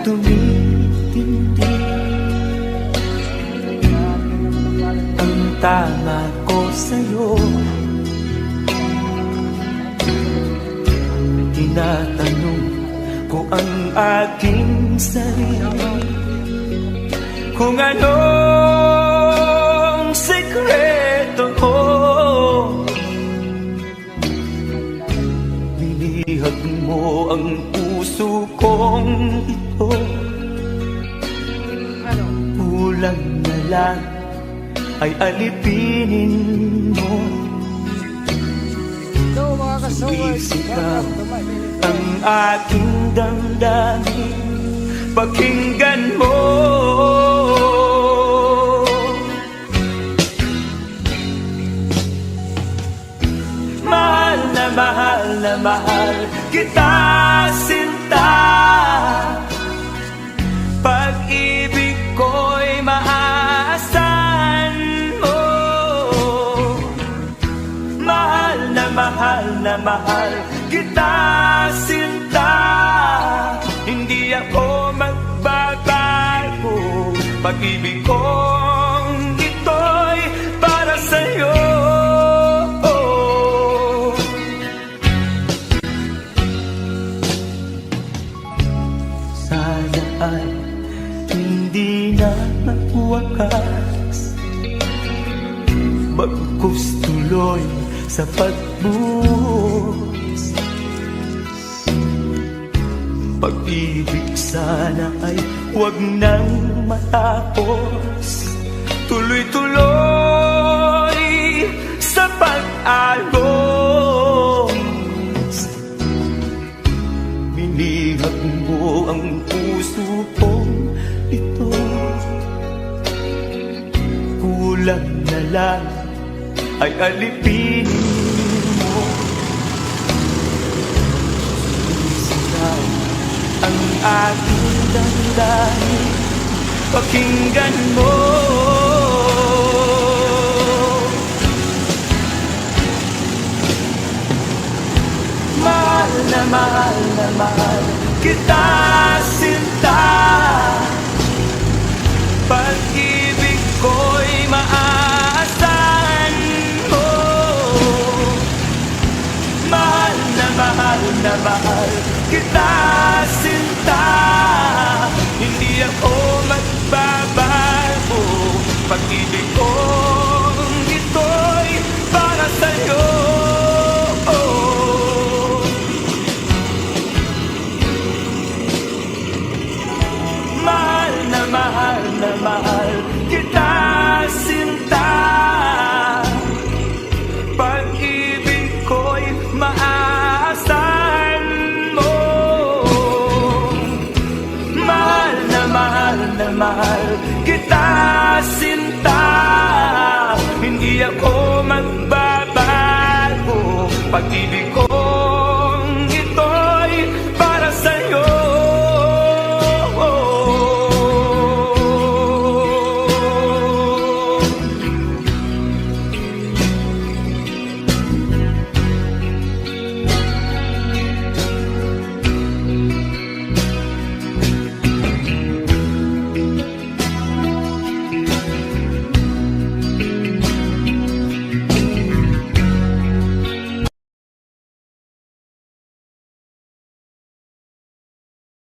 tumitindi. Ang tama ko sa'yo, tinatanong ko ang aking sarili kung anong sekreto ko. Binihag mo ang puso kong ito, kulang na lang ay alipinin mo. Isigaw ang aking damdamin, pakinggan mo. Mahal na mahal na mahal kita, sinta. Pag-ibig ko'y maaasahan mo. Mahal na mahal kita, sinta. Hindi ako magbabago. Pag-ibig kong ito'y para sa'yo. Sana ay hindi na magwakas, bagkus tuloy sa pagbuhos. Pag-ibig sana ay huwag nang matapos, tuloy-tuloy sa pag-agos. Binihag mo ang puso kong ito, kulang na lang ay alipinin mo. Isigaw ang aking damdamin, pakinggan mo. Mahal na mahal kita, sinta. Pag-ibig ko'y maaasahan mo. Mahal na mahal kita, sinta. Hindi ako magbabago. Pag-ibig kong ito'y para sa'yo. Mahal na mahal kita, sinta. Pag-ibig ko'y maaasahan mo. Mahal na mahal kita, sinta. Hindi ako magbabago. Pag-ibig ko